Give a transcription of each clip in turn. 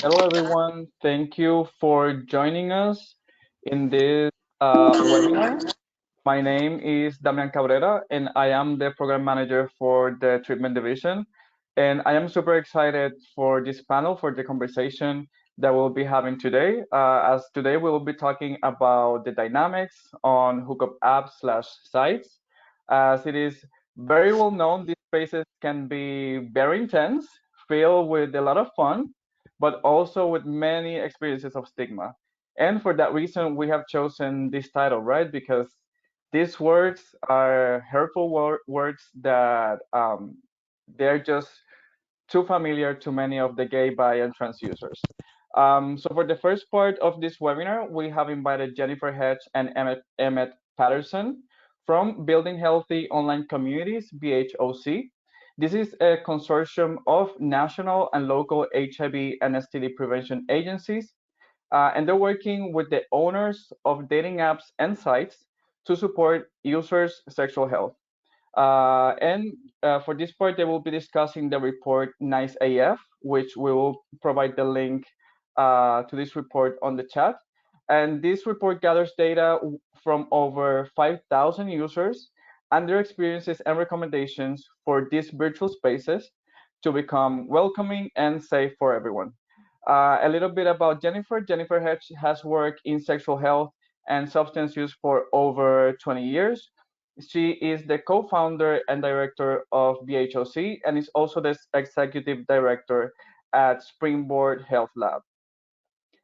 Hello, everyone. Thank you for joining us in this webinar. My name is Damian Cabrera, and I am the program manager for the treatment division. And I am super excited for this panel, for the conversation that we'll be having today. As today we will be talking about the dynamics on hookup apps slash sites. As it is very well known, these spaces can be very intense, filled with a lot of fun, but also with many experiences of stigma. And for that reason, we have chosen this title, right? Because these words are hurtful words that they're just too familiar to many of the gay, bi, and trans users. So for the first part of this webinar, we have invited Jennifer Hedge and Emmett Patterson from Building Healthy Online Communities, BHOC. This is a consortium of national and local HIV and STD prevention agencies, and they're working with the owners of dating apps and sites to support users' sexual health. And for this part, they will be discussing the report Nice AF, which we will provide the link to this report on the chat. And this report gathers data from over 5,000 users and their experiences and recommendations for these virtual spaces to become welcoming and safe for everyone. A little bit about Jennifer. Jennifer has worked in sexual health and substance use for over 20 years. She is the co-founder and director of BHOC and is also the executive director at Springboard Health Lab.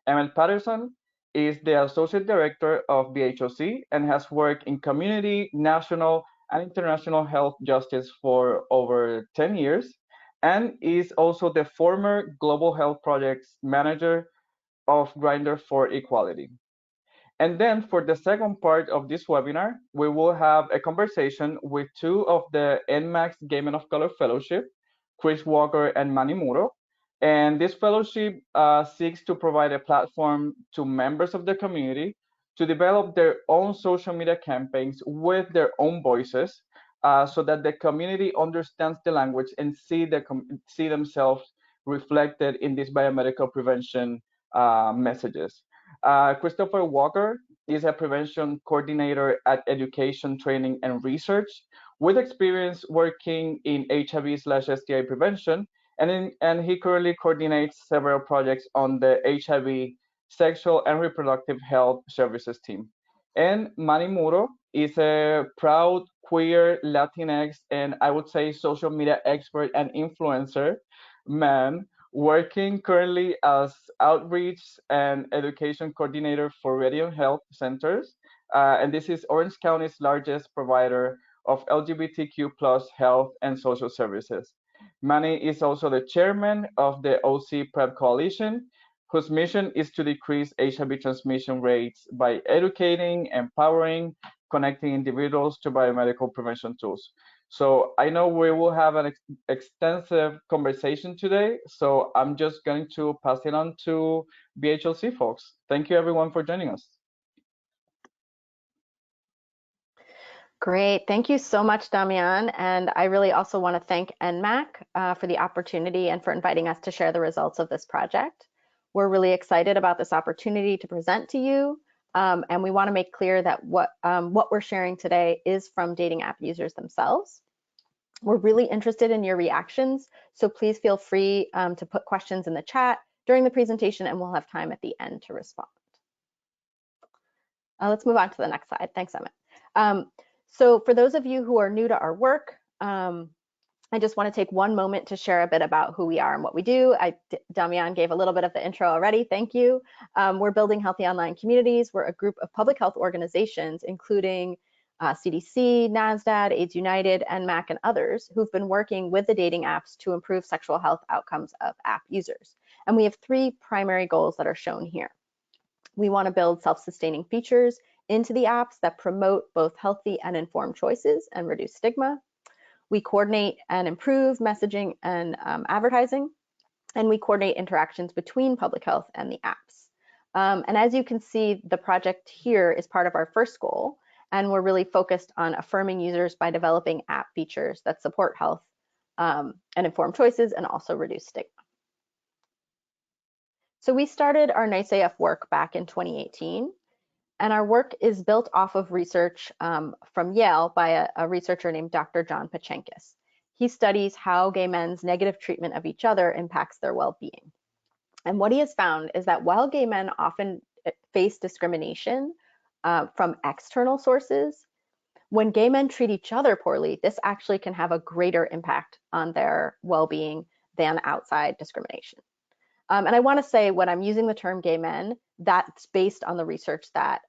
Emmett Patterson is the associate director of BHOC and has worked in community, national, and international health justice for over 10 years and is also the former Global Health Projects Manager of Grindr for Equality. And then for the second part of this webinar, we will have a conversation with two of the NMAX Gay Men of Color Fellowship, Chris Walker and Manny Muro. And this fellowship seeks to provide a platform to members of the community to develop their own social media campaigns with their own voices, so that the community understands the language and see themselves reflected in these biomedical prevention messages. Christopher Walker is a prevention coordinator at Education, Training, and Research with experience working in HIV/STI prevention, and he currently coordinates several projects on the HIV, Sexual and Reproductive Health Services team. And Manny Muro is a proud queer Latinx and I would say social media expert and influencer man working currently as outreach and education coordinator for Radiant Health Centers. And this is Orange County's largest provider of LGBTQ plus health and social services. Manny is also the chairman of the OC PrEP Coalition, whose mission is to decrease HIV transmission rates by educating, empowering, connecting individuals to biomedical prevention tools. So I know we will have an extensive conversation today, so I'm just going to pass it on to BHLC folks. Thank you everyone for joining us. Great, thank you so much, Damian. And I really also want to thank NMAC for the opportunity and for inviting us to share the results of this project. We're really excited about this opportunity to present to you. And we want to make clear that what we're sharing today is from dating app users themselves. We're really interested in your reactions, so please feel free to put questions in the chat during the presentation, and we'll have time at the end to respond. Let's move on to the next slide. Thanks, Emmett. So for those of you who are new to our work, I just want to take one moment to share a bit about who we are and what we do. Damian gave a little bit of the intro already. Thank you. We're Building Healthy Online Communities. We're a group of public health organizations, including CDC, NASDAD, AIDS United, NMAC, and others who've been working with the dating apps to improve sexual health outcomes of app users. And we have three primary goals that are shown here. We want to build self-sustaining features into the apps that promote both healthy and informed choices and reduce stigma. We coordinate and improve messaging and advertising, and we coordinate interactions between public health and the apps. And as you can see, the project here is part of our first goal, and we're really focused on affirming users by developing app features that support health and informed choices and also reduce stigma. So we started our Nice AF work back in 2018, and our work is built off of research from Yale by a researcher named Dr. John Pachenkis. He studies how gay men's negative treatment of each other impacts their well-being. And what he has found is that while gay men often face discrimination from external sources, when gay men treat each other poorly, this actually can have a greater impact on their well-being than outside discrimination. And I want to say when I'm using the term gay men, that's based on the research that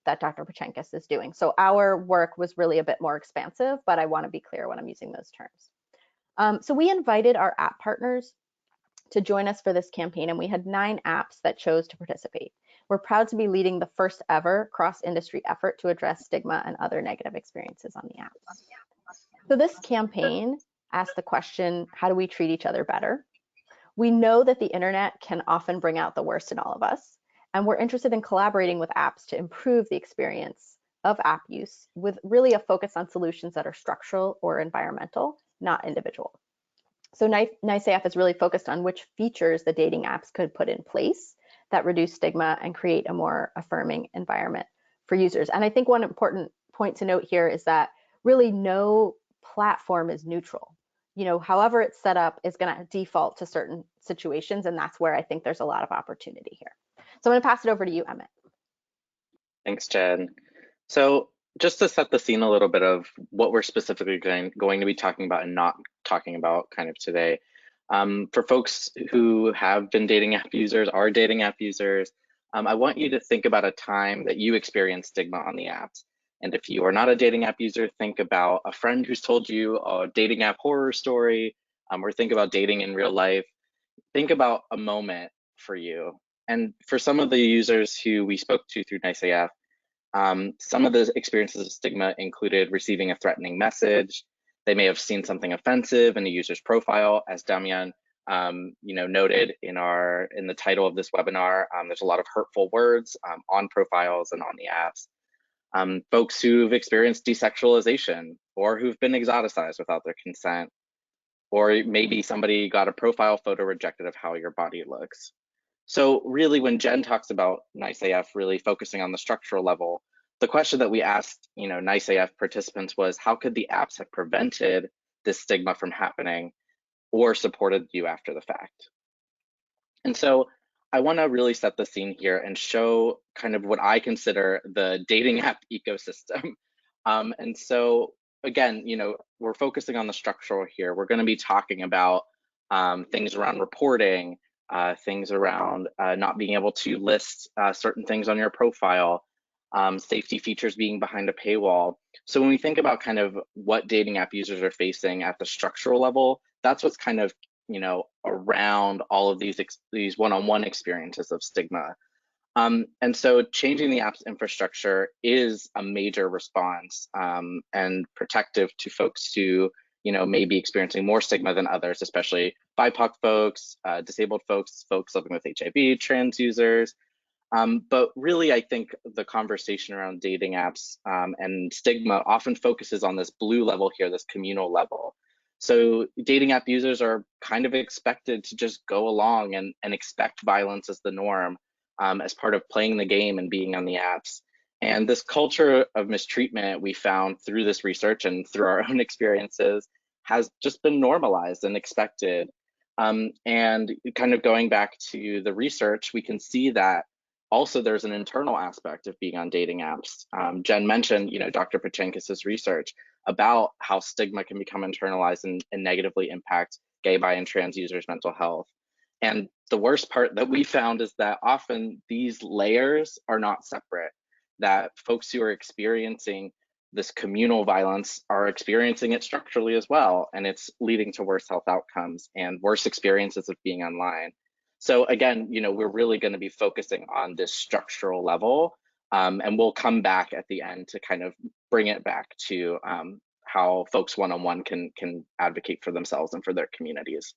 Dr. Pachenkis is doing. So our work was really a bit more expansive, but I want to be clear when I'm using those terms. So we invited our app partners to join us for this campaign, and we had 9 apps that chose to participate. We're proud to be leading the first ever cross-industry effort to address stigma and other negative experiences on the apps. So this campaign asked the question, how do we treat each other better? We know that the internet can often bring out the worst in all of us, and we're interested in collaborating with apps to improve the experience of app use with really a focus on solutions that are structural or environmental, not individual. So Nice AF is really focused on which features the dating apps could put in place that reduce stigma and create a more affirming environment for users. And I think one important point to note here is that really no platform is neutral. However it's set up is going to default to certain situations, and that's where I think there's a lot of opportunity here. So I'm going to pass it over to you, Emmett. Thanks, Jen. So just to set the scene a little bit of what we're specifically going to be talking about and not talking about kind of today. For folks who have been dating app users, are dating app users, I want you to think about a time that you experienced stigma on the apps. And if you are not a dating app user, think about a friend who's told you a dating app horror story, or think about dating in real life. Think about a moment for you. And for some of the users who we spoke to through Nice AF, some of the experiences of stigma included receiving a threatening message. They may have seen something offensive in a user's profile, as Damian noted in the title of this webinar. There's a lot of hurtful words on profiles and on the apps. Folks who've experienced desexualization or who've been exoticized without their consent, or maybe somebody got a profile photo rejected of how your body looks. So really, when Jen talks about Nice AF really focusing on the structural level, the question that we asked, Nice AF participants was, how could the apps have prevented this stigma from happening or supported you after the fact? And so I want to really set the scene here and show kind of what I consider the dating app ecosystem. And so again, we're focusing on the structural here. We're going to be talking about things around reporting, things around not being able to list certain things on your profile, safety features being behind a paywall. So when we think about kind of what dating app users are facing at the structural level, that's what's kind of around all of these one-on-one experiences of stigma. And so changing the app's infrastructure is a major response and protective to folks who may be experiencing more stigma than others, especially BIPOC folks, disabled folks, folks living with HIV, trans users. But really, I think the conversation around dating apps and stigma often focuses on this blue level here, this communal level. So dating app users are kind of expected to just go along and expect violence as the norm as part of playing the game and being on the apps. And this culture of mistreatment we found through this research and through our own experiences has just been normalized and expected. And kind of going back to the research, we can see that also there's an internal aspect of being on dating apps. Jen mentioned, Dr. Pachenkis' research about how stigma can become internalized and negatively impact gay, bi, and trans users' mental health. And the worst part that we found is that often these layers are not separate, that folks who are experiencing this communal violence are experiencing it structurally as well, and it's leading to worse health outcomes and worse experiences of being online. So again, we're really going to be focusing on this structural level, and we'll come back at the end to kind of bring it back to how folks one-on-one can advocate for themselves and for their communities.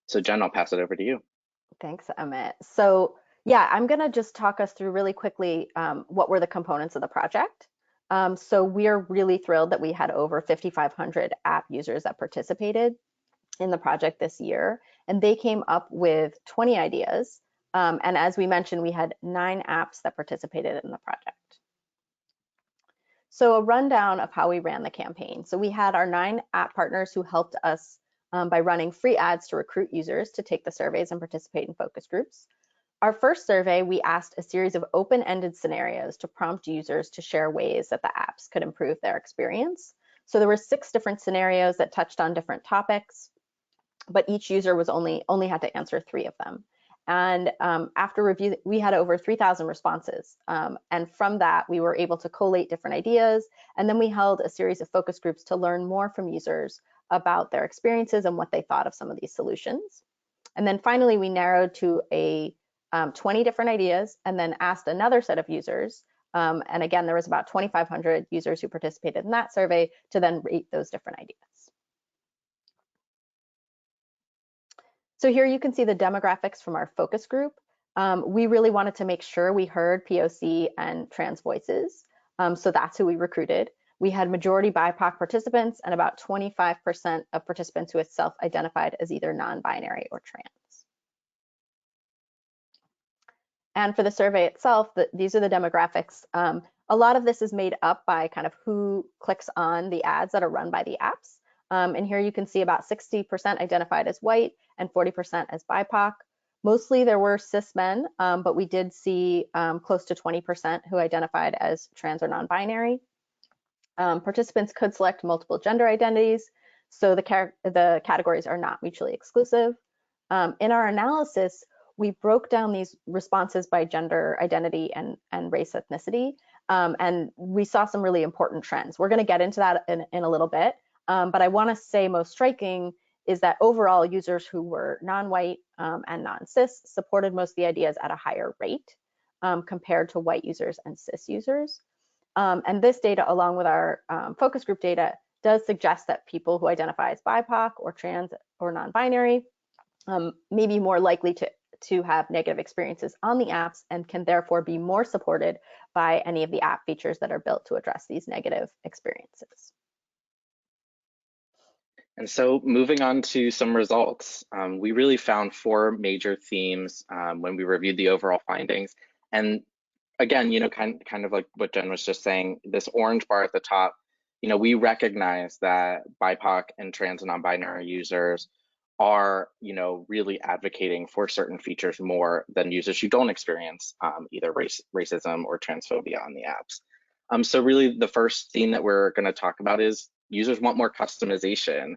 So Jen, I'll pass it over to you. Thanks, Emmett. So yeah, I'm going to just talk us through really quickly what were the components of the project. So we're really thrilled that we had over 5,500 app users that participated in the project this year. and they came up with 20 ideas. And as we mentioned, we had 9 apps that participated in the project. So a rundown of how we ran the campaign. So we had our 9 app partners who helped us by running free ads to recruit users to take the surveys and participate in focus groups. Our first survey, we asked a series of open-ended scenarios to prompt users to share ways that the apps could improve their experience. So there were 6 different scenarios that touched on different topics, but each user was only had to answer 3 of them. And after review, we had over 3,000 responses. And from that, we were able to collate different ideas. And then we held a series of focus groups to learn more from users about their experiences and what they thought of some of these solutions. And then finally, we narrowed to 20 different ideas and then asked another set of users. And again, there was about 2,500 users who participated in that survey to then rate those different ideas. So here you can see the demographics from our focus group. We really wanted to make sure we heard POC and trans voices. So that's who we recruited. We had majority BIPOC participants and about 25% of participants who had self-identified as either non-binary or trans. And for the survey itself, these are the demographics. A lot of this is made up by kind of who clicks on the ads that are run by the apps. And here you can see about 60% identified as white and 40% as BIPOC. Mostly there were cis men, but we did see close to 20% who identified as trans or non-binary. Participants could select multiple gender identities, so the categories are not mutually exclusive. In our analysis, we broke down these responses by gender identity and race ethnicity, and we saw some really important trends. We're going to get into that in a little bit, but I want to say most striking is that overall users who were non-white and non-cis supported most of the ideas at a higher rate compared to white users and cis users. And this data, along with our focus group data, does suggest that people who identify as BIPOC or trans or non-binary may be more likely to have negative experiences on the apps and can therefore be more supported by any of the app features that are built to address these negative experiences. And so moving on to some results, we really found 4 major themes when we reviewed the overall findings. And again, kind of like what Jen was just saying, this orange bar at the top, we recognize that BIPOC and trans and non-binary users are, really advocating for certain features more than users who don't experience either racism or transphobia on the apps. So really the first theme that we're going to talk about is users want more customization.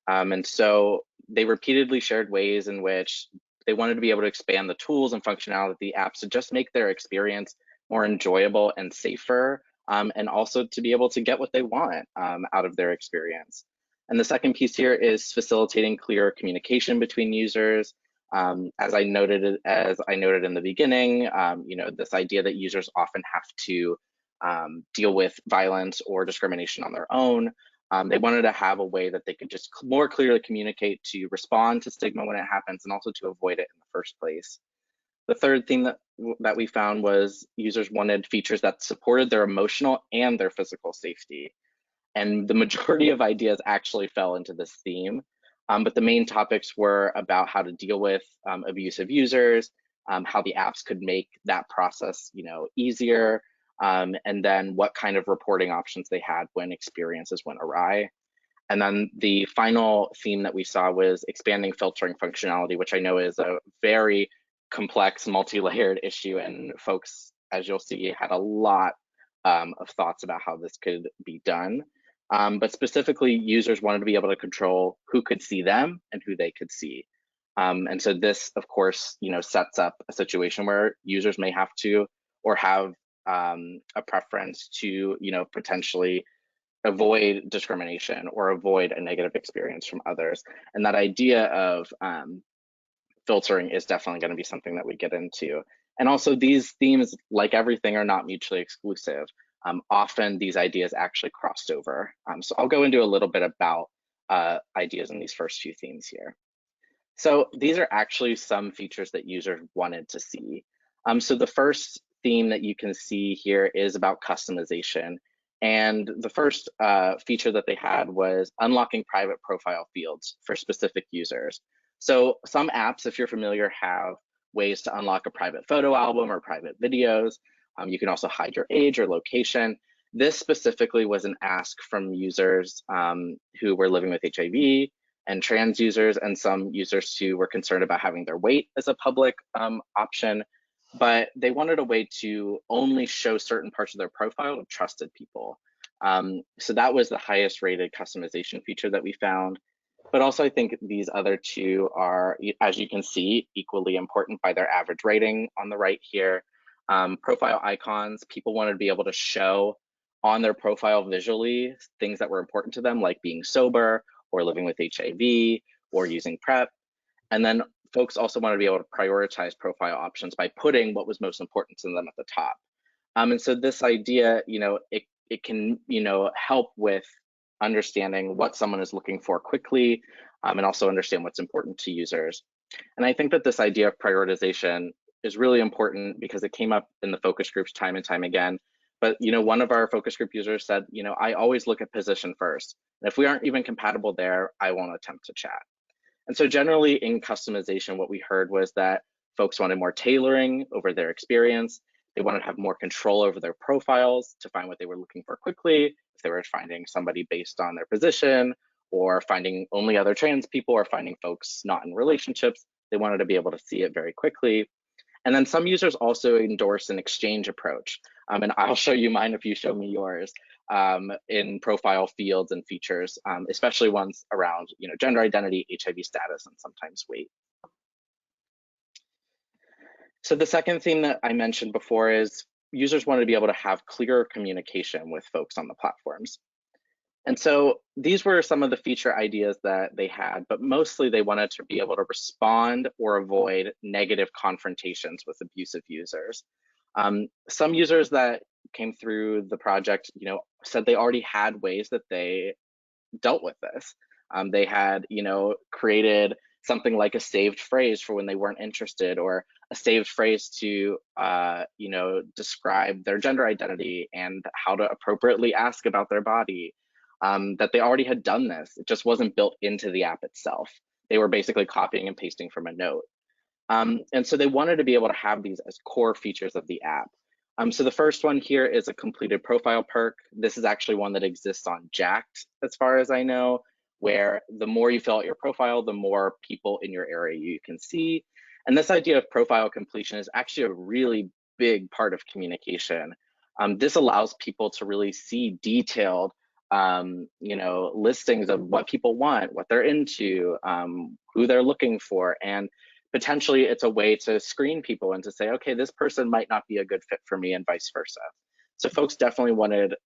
And so they repeatedly shared ways in which they wanted to be able to expand the tools and functionality of the apps to just make their experience more enjoyable and safer, and also to be able to get what they want out of their experience. And the second piece here is facilitating clear communication between users. As I noted in the beginning, this idea that users often have to deal with violence or discrimination on their own. They wanted to have a way that they could just more clearly communicate to respond to stigma when it happens and also to avoid it in the first place. The third thing that we found was users wanted features that supported their emotional and their physical safety. And the majority of ideas actually fell into this theme. But the main topics were about how to deal with abusive users, how the apps could make that process, easier, and then what kind of reporting options they had when experiences went awry. And then the final theme that we saw was expanding filtering functionality, which I know is a very complex, multi-layered issue, and folks, as you'll see, had a lot of thoughts about how this could be done. But specifically, users wanted to be able to control who could see them and who they could see. And so this, of course, sets up a situation where users may have to or have a preference to, potentially avoid discrimination or avoid a negative experience from others. And that idea of filtering is definitely going to be something that we get into. And also these themes, like everything, are not mutually exclusive. Often these ideas actually crossed over. So I'll go into a little bit about ideas in these first few themes here. So these are actually some features that users wanted to see. So the first theme that you can see here is about customization. And the first feature that they had was unlocking private profile fields for specific users. So some apps, if you're familiar, have ways to unlock a private photo album or private videos. You can also hide your age or location. This specifically was an ask from users who were living with HIV and trans users, and some users who were concerned about having their weight as a public option. But they wanted a way to only show certain parts of their profile to trusted people. So that was the highest rated customization feature that we found. But also, I think these other two are, as you can see, equally important by their average rating on the right here. Profile icons, people wanted to be able to show on their profile visually things that were important to them, like being sober or living with HIV or using PrEP. And then folks also wanted to be able to prioritize profile options by putting what was most important to them at the top. And so this idea, it can, help with understanding what someone is looking for quickly, and also understand what's important to users. And I think that this idea of prioritization is really important because it came up in the focus groups time and time again. But one of our focus group users said, I always look at position first. And if we aren't even compatible there, I won't attempt to chat. And so generally in customization, what we heard was that folks wanted more tailoring over their experience. They wanted to have more control over their profiles to find what they were looking for quickly. If they were finding somebody based on their position, or finding only other trans people, or finding folks not in relationships, they wanted to be able to see it very quickly. And then some users also endorse an exchange approach. And I'll show you mine if you show me yours, in profile fields and features, especially ones around gender identity, HIV status, and sometimes weight. So the second thing that I mentioned before is users wanted to be able to have clearer communication with folks on the platforms. And so these were some of the feature ideas that they had, but mostly they wanted to be able to respond or avoid negative confrontations with abusive users. Some users that came through the project, said they already had ways that they dealt with this. They had, created something like a saved phrase for when they weren't interested, or a saved phrase to, describe their gender identity and how to appropriately ask about their body. That they already had done this. It just wasn't built into the app itself. They were basically copying and pasting from a note. And so they wanted to be able to have these as core features of the app. So the first one here is a completed profile perk. This is actually one that exists on Jacked, as far as I know, where the more you fill out your profile, the more people in your area you can see. And this idea of profile completion is actually a really big part of communication. This allows people to really see detailed listings of what people want, what they're into, who they're looking for, and potentially it's a way to screen people and to say, okay, this person might not be a good fit for me, and vice versa. So folks definitely wanted,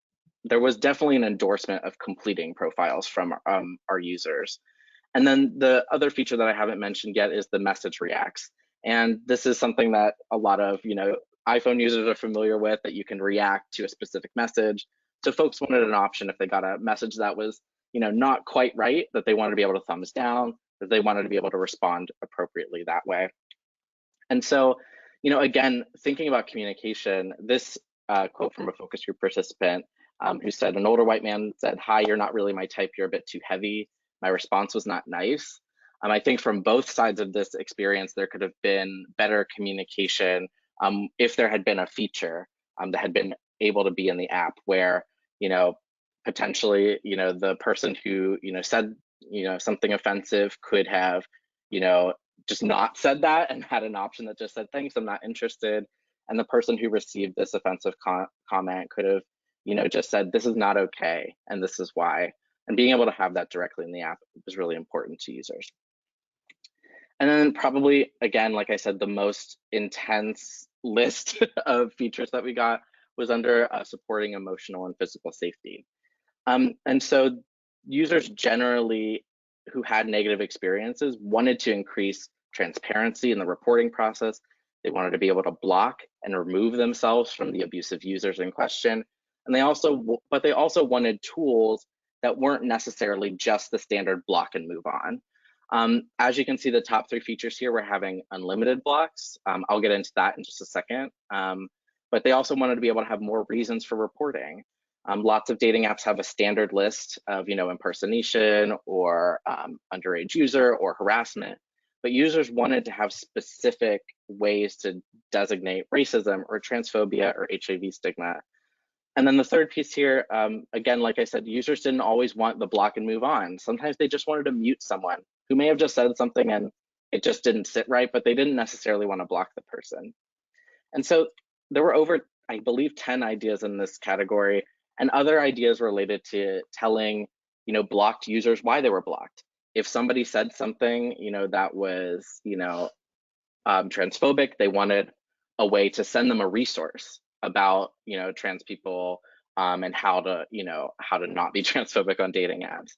there was definitely an endorsement of completing profiles from our users. And then the other feature that I haven't mentioned yet is the message reacts. And this is something that a lot of iPhone users are familiar with, that you can react to a specific message. So folks wanted an option if they got a message that was not quite right, that they wanted to be able to thumbs down, that they wanted to be able to respond appropriately that way. And so, again, thinking about communication, this quote from a focus group participant who said, an older white man said, "Hi, you're not really my type, you're a bit too heavy. My response was not nice." I think from both sides of this experience, there could have been better communication if there had been a feature that had been able to be in the app where, potentially, the person who, said, something offensive could have, just not said that and had an option that just said, "Thanks, I'm not interested." And the person who received this offensive comment could have, just said, "This is not okay, and this is why." And being able to have that directly in the app is really important to users. And then probably, again, like I said, the most intense list of features that we got was under supporting emotional and physical safety. And so users generally who had negative experiences wanted to increase transparency in the reporting process. They wanted to be able to block and remove themselves from the abusive users in question. And they also wanted tools that weren't necessarily just the standard block and move on. As you can see, the top three features here, we're having unlimited blocks. I'll get into that in just a second. But they also wanted to be able to have more reasons for reporting. Lots of dating apps have a standard list of, impersonation or underage user or harassment. but users wanted to have specific ways to designate racism or transphobia or HIV stigma. And then the third piece here, again, like I said, users didn't always want the block and move on. Sometimes they just wanted to mute someone who may have just said something and it just didn't sit right, but they didn't necessarily want to block the person. And so there were over, I believe, 10 ideas in this category, and other ideas related to telling, blocked users why they were blocked. If somebody said something, that was, transphobic, they wanted a way to send them a resource about, trans people and how to not be transphobic on dating apps.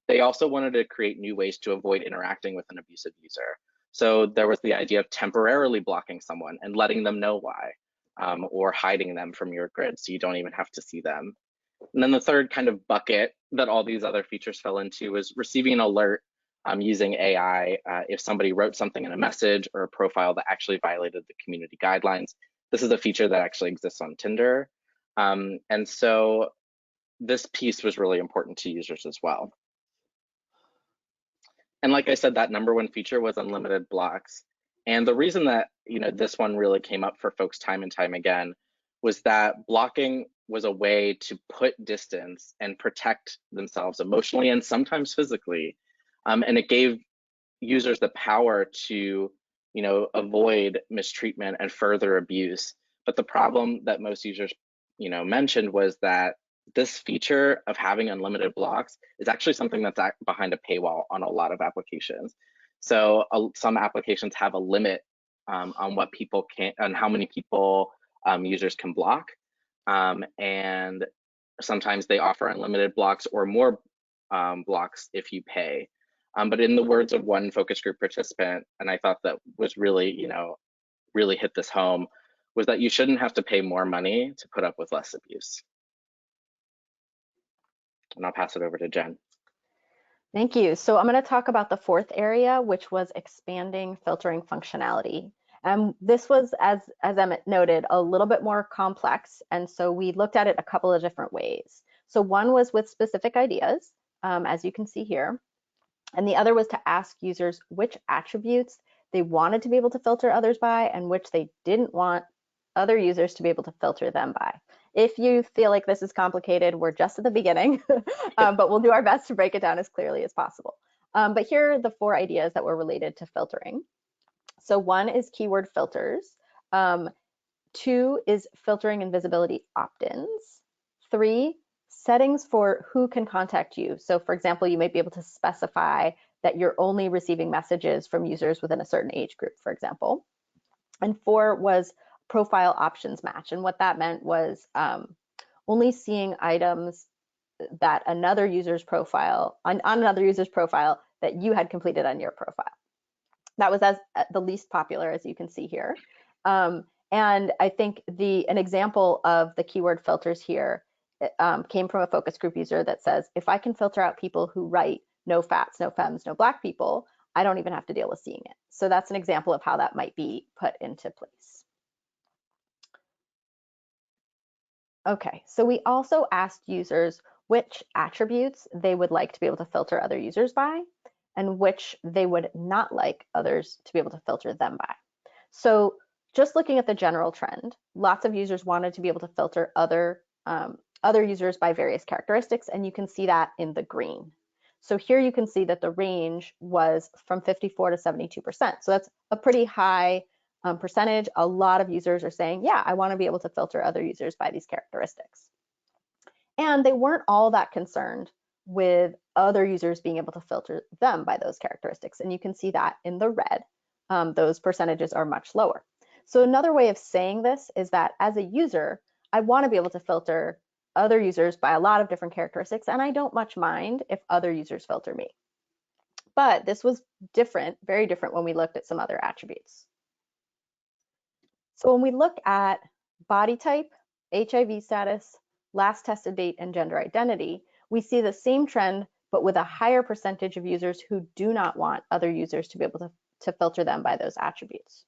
They also wanted to create new ways to avoid interacting with an abusive user. So there was the idea of temporarily blocking someone and letting them know why, or hiding them from your grid so you don't even have to see them. And then the third kind of bucket that all these other features fell into was receiving an alert using AI if somebody wrote something in a message or a profile that actually violated the community guidelines. This is a feature that actually exists on Tinder. And so this piece was really important to users as well. And like I said, that number one feature was unlimited blocks. And the reason that this one really came up for folks time and time again was that blocking was a way to put distance and protect themselves emotionally and sometimes physically. And it gave users the power to avoid mistreatment and further abuse. But the problem that most users mentioned was that this feature of having unlimited blocks is actually something that's behind a paywall on a lot of applications. So some applications have a limit on what people can, on how many people users can block. And sometimes they offer unlimited blocks or more blocks if you pay. But in the words of one focus group participant, and I thought that was really, really hit this home, was that you shouldn't have to pay more money to put up with less abuse. And I'll pass it over to Jen. Thank you. So I'm going to talk about the fourth area, which was expanding filtering functionality. This was, as Emmett noted, a little bit more complex. And so we looked at it a couple of different ways. So one was with specific ideas, as you can see here. And the other was to ask users which attributes they wanted to be able to filter others by and which they didn't want other users to be able to filter them by. If you feel like this is complicated, we're just at the beginning, but we'll do our best to break it down as clearly as possible. But here are the 4 ideas that were related to filtering. So 1 is keyword filters. 2 is filtering and visibility opt-ins. 3, settings for who can contact you. So for example, you might be able to specify that you're only receiving messages from users within a certain age group, for example. And 4 was profile options match. And what that meant was only seeing items that another user's profile, on another user's profile that you had completed on your profile. That was the least popular, as you can see here. And I think an example of the keyword filters here came from a focus group user that says, if I can filter out people who write no fats, no femmes, no black people, I don't even have to deal with seeing it. So that's an example of how that might be put into place. Okay, so we also asked users which attributes they would like to be able to filter other users by and which they would not like others to be able to filter them by. So just looking at the general trend, lots of users wanted to be able to filter other users by various characteristics, and you can see that in the green. So here you can see that the range was from 54 to 72%. So that's a pretty high percentage. A lot of users are saying, yeah, I want to be able to filter other users by these characteristics. And they weren't all that concerned with other users being able to filter them by those characteristics. And you can see that in the red, those percentages are much lower. So another way of saying this is that as a user, I want to be able to filter other users by a lot of different characteristics, and I don't much mind if other users filter me. But this was different, very different when we looked at some other attributes. So when we look at body type, HIV status, last tested date, and gender identity, we see the same trend, but with a higher percentage of users who do not want other users to be able to filter them by those attributes.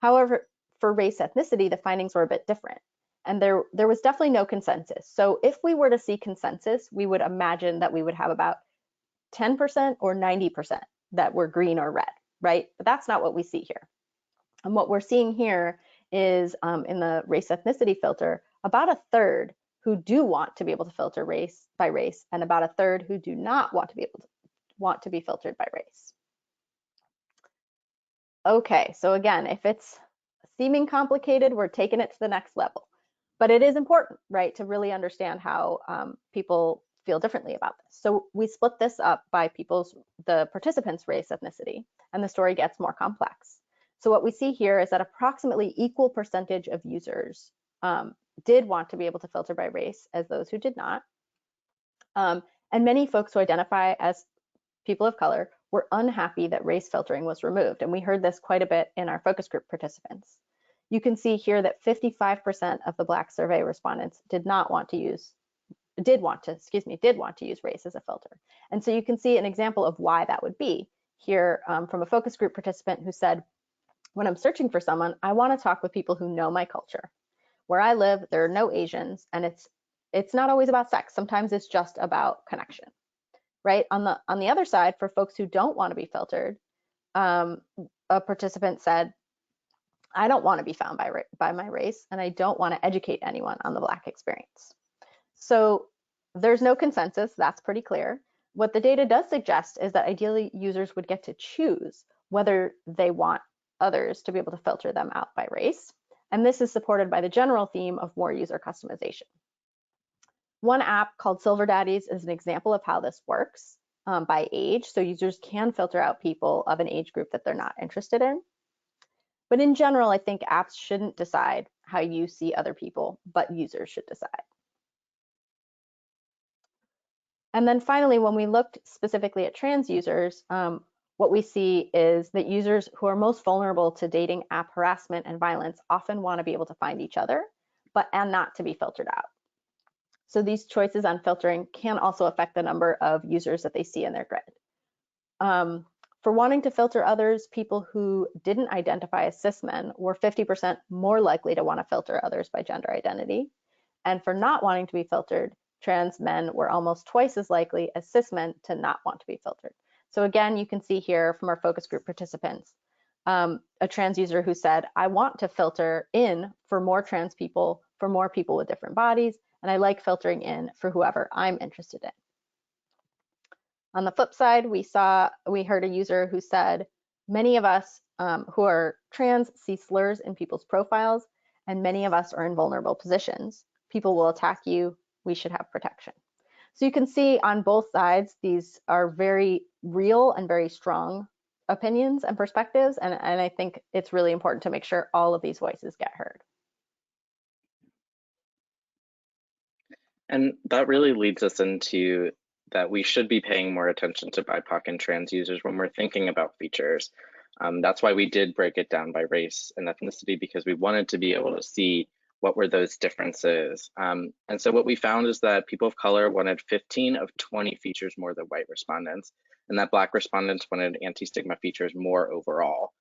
However, for race ethnicity, the findings were a bit different. And there was definitely no consensus. So if we were to see consensus, we would imagine that we would have about 10% or 90% that were green or red. right? But that's not what we see here. And what we're seeing here is in the race ethnicity filter, about a third who do want to be able to filter race by race, and about a third who do not want to be filtered by race. Okay, so again, if it's seeming complicated, we're taking it to the next level. But it is important, right, to really understand how people feel differently about this. So we split this up by the participants' race, ethnicity, and the story gets more complex. So what we see here is that approximately equal percentage of users did want to be able to filter by race as those who did not. And many folks who identify as people of color were unhappy that race filtering was removed. And we heard this quite a bit in our focus group participants. You can see here that 55% of the Black survey respondents did want to use race as a filter. And so you can see an example of why that would be here from a focus group participant who said, when I'm searching for someone, I want to talk with people who know my culture. Where I live, there are no Asians, and it's not always about sex. Sometimes it's just about connection, right? On the other side, for folks who don't want to be filtered, a participant said, I don't want to be found by my race, and I don't want to educate anyone on the Black experience. So there's no consensus, that's pretty clear. What the data does suggest is that ideally users would get to choose whether they want others to be able to filter them out by race. And this is supported by the general theme of more user customization. One app called Silver Daddies is an example of how this works by age. So users can filter out people of an age group that they're not interested in. But in general, I think apps shouldn't decide how you see other people, but users should decide. And then finally, when we looked specifically at trans users, what we see is that users who are most vulnerable to dating app harassment and violence often want to be able to find each other, and not to be filtered out. So these choices on filtering can also affect the number of users that they see in their grid. For wanting to filter others, people who didn't identify as cis men were 50% more likely to want to filter others by gender identity. And for not wanting to be filtered, trans men were almost twice as likely as cis men to not want to be filtered. So again, you can see here from our focus group participants, a trans user who said, I want to filter in for more trans people, for more people with different bodies, and I like filtering in for whoever I'm interested in. On the flip side, we heard a user who said, many of us who are trans see slurs in people's profiles, and many of us are in vulnerable positions. People will attack you, we should have protection. So you can see on both sides, these are very real and very strong opinions and perspectives, and I think it's really important to make sure all of these voices get heard. And that really leads us into that we should be paying more attention to BIPOC and trans users when we're thinking about features. That's why we did break it down by race and ethnicity, because we wanted to be able to see what were those differences. And so what we found is that people of color wanted 15 of 20 features more than white respondents, and that Black respondents wanted anti-stigma features more overall.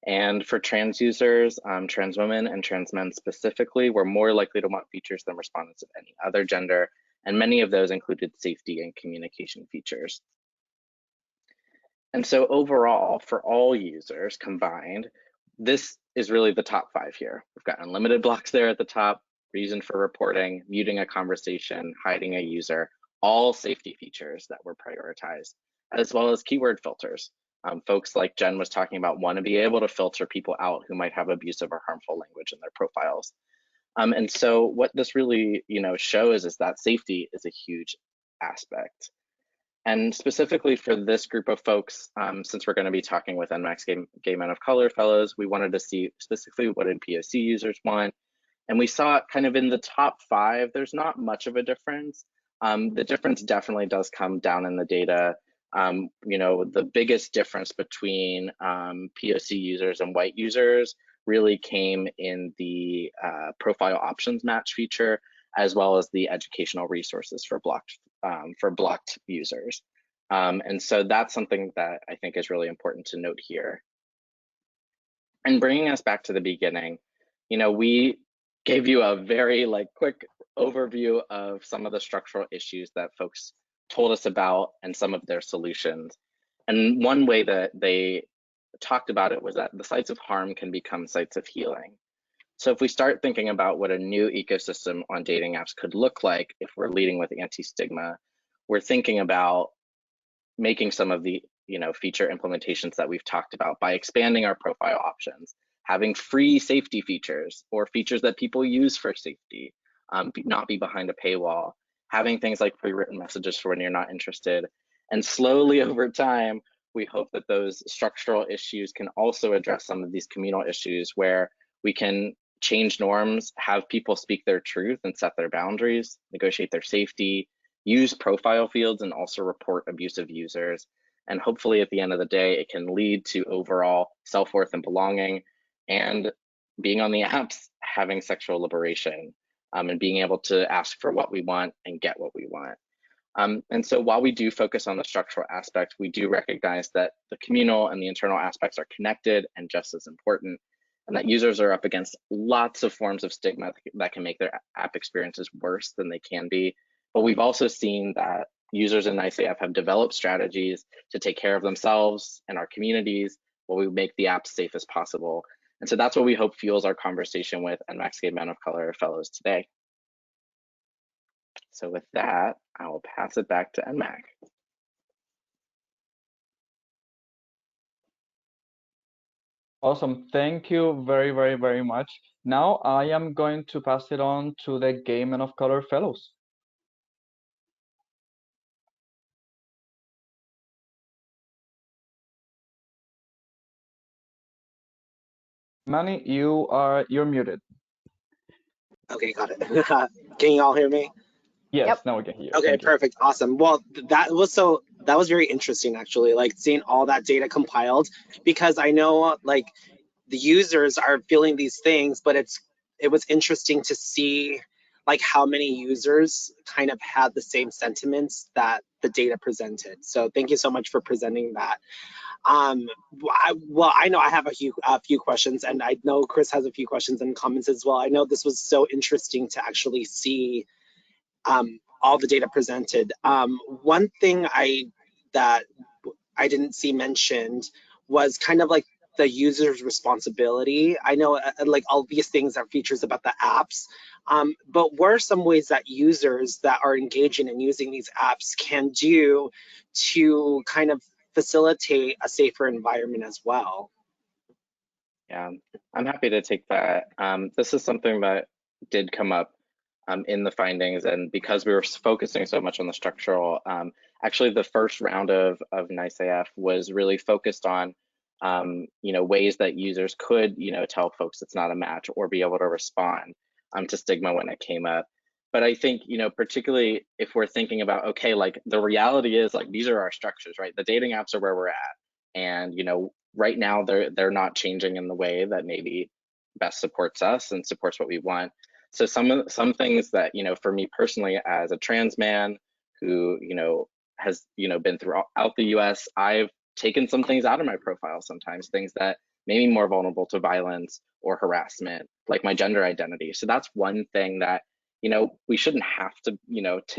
And for trans users, trans women and trans men specifically were more likely to want features than respondents of any other gender, and many of those included safety and communication features. And so overall, for all users combined, this is really the top 5 here. We've got unlimited blocks there at the top, reason for reporting, muting a conversation, hiding a user, all safety features that were prioritized, as well as keyword filters. Folks like Jen was talking about want to be able to filter people out who might have abusive or harmful language in their profiles. And so what this really shows is that safety is a huge aspect. And specifically for this group of folks, since we're going to be talking with NMAC's Gay Men of Color Fellows, we wanted to see specifically what did POC users want. And we saw kind of in the top 5, there's not much of a difference. The difference definitely does come down in the data. The biggest difference between POC users and white users really came in the profile options match feature, as well as the educational resources for blocked users. And so that's something that I think is really important to note here. And bringing us back to the beginning, we gave you a very quick overview of some of the structural issues that folks told us about and some of their solutions. And one way that they talked about it was that the sites of harm can become sites of healing. So if we start thinking about what a new ecosystem on dating apps could look like if we're leading with anti-stigma, we're thinking about making some of the feature implementations that we've talked about by expanding our profile options, having free safety features or features that people use for safety, not be behind a paywall, having things like pre-written messages for when you're not interested. And slowly over time, we hope that those structural issues can also address some of these communal issues where we can change norms, have people speak their truth and set their boundaries, negotiate their safety, use profile fields, and also report abusive users. And hopefully at the end of the day, it can lead to overall self-worth and belonging, and being on the apps, having sexual liberation, and being able to ask for what we want and get what we want. And so while we do focus on the structural aspect, we do recognize that the communal and the internal aspects are connected and just as important, and that users are up against lots of forms of stigma that can make their app experiences worse than they can be. But we've also seen that users in NICEAF have developed strategies to take care of themselves and our communities while we make the app safe as possible. And so that's what we hope fuels our conversation with NMAC's Gay Men of Color Fellows today. So with that, I will pass it back to NMAC. Awesome. Thank you very, very, very much. Now I am going to pass it on to the Gay Men of Color Fellows. Manny, you're muted. Okay, got it. Can you all hear me? Yes, Yep. now we can hear. Okay, Thank you. perfect, awesome. Well, that was very interesting actually, like seeing all that data compiled, because I know like the users are feeling these things, but it was interesting to see like how many users kind of had the same sentiments that the data presented. So thank you so much for presenting that. I know I have a few questions, and I know Chris has a few questions and comments as well. I know this was so interesting to actually see all the data presented. One thing that I didn't see mentioned was kind of like the user's responsibility. I know like all these things are features about the apps, but what are some ways that users that are engaging and using these apps can do to kind of facilitate a safer environment as well? Yeah, I'm happy to take that. This is something that did come up in the findings, and because we were focusing so much on the structural, actually the first round of NICEAF was really focused on ways that users could tell folks it's not a match or be able to respond to stigma when it came up. But I think particularly if we're thinking about, okay, like the reality is like these are our structures, right? The dating apps are where we're at, and right now they're not changing in the way that maybe best supports us and supports what we want. So some things that for me personally as a trans man who has been throughout the US, I've taken some things out of my profile sometimes, things that made me more vulnerable to violence or harassment, like my gender identity. So that's one thing that we shouldn't have to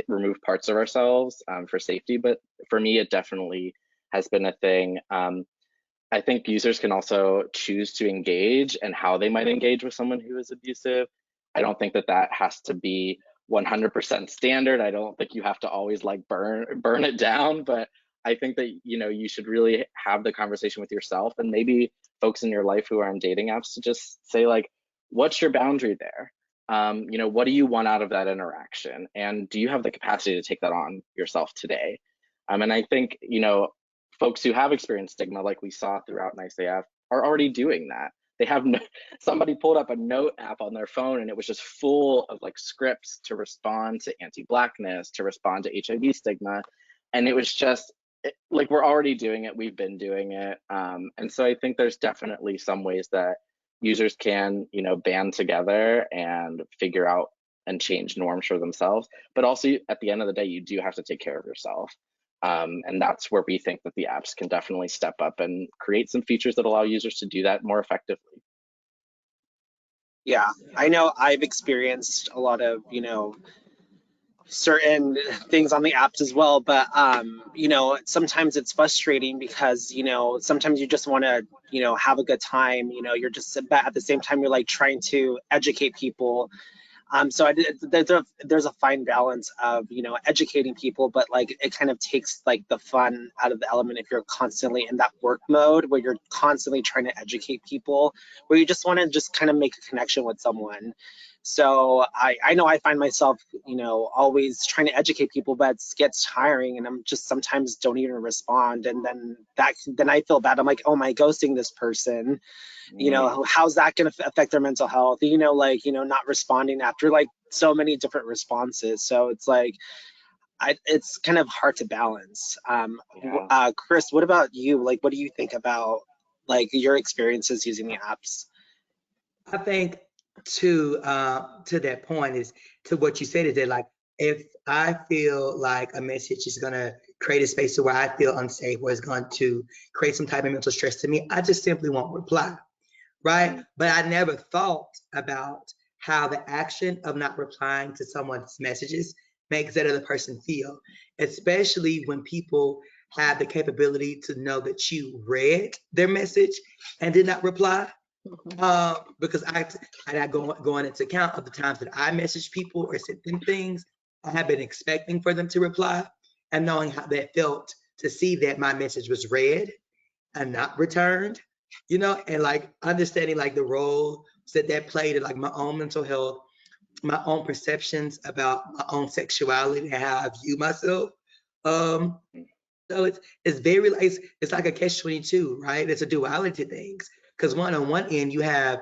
remove parts of ourselves for safety, but for me it definitely has been a thing. I think users can also choose to engage and how they might engage with someone who is abusive. I don't think that has to be 100% standard. I don't think you have to always like burn it down, but I think that you should really have the conversation with yourself and maybe folks in your life who are on dating apps to just say like, what's your boundary there? What do you want out of that interaction? And do you have the capacity to take that on yourself today? And I think, folks who have experienced stigma, like we saw throughout NICEAF, are already doing that. They have somebody pulled up a note app on their phone and it was just full of like scripts to respond to anti-Blackness, to respond to HIV stigma. And it was just like, we're already doing it. We've been doing it. And so I think there's definitely some ways that users can, band together and figure out and change norms for themselves. But also at the end of the day, you do have to take care of yourself. And that's where we think that the apps can definitely step up and create some features that allow users to do that more effectively. Yeah, I know I've experienced a lot of, certain things on the apps as well, but you know, sometimes it's frustrating because, you know, sometimes you just want to, you know, have a good time, you know, you're just, but at the same time you're like trying to educate people. So there's a fine balance of, you know, educating people, but like it kind of takes like the fun out of the element if you're constantly in that work mode where you're constantly trying to educate people, where you just want to just kind of make a connection with someone. So I know I find myself, you know, always trying to educate people, but it gets tiring, and I'm just sometimes don't even respond, and then I feel bad. I'm like, oh, am I ghosting this person? You know, how's that going to affect their mental health? You know, like, you know, not responding after like so many different responses. So it's like, it's kind of hard to balance. Chris, what about you? Like, what do you think about like your experiences using the apps? I think to that point is to what you said is that like if I feel like a message is gonna create a space to where I feel unsafe or is going to create some type of mental stress to me, I just simply won't reply, right? But I never thought about how the action of not replying to someone's messages makes that other person feel, especially when people have the capability to know that you read their message and did not reply. Because I going into account of the times that I message people or sent them things, I have been expecting for them to reply, and knowing how that felt to see that my message was read and not returned, you know, and like understanding like the role that played in like my own mental health, my own perceptions about my own sexuality and how I view myself. Um, so it's very it's like a catch-22, right? It's a duality to things. Because on one end you have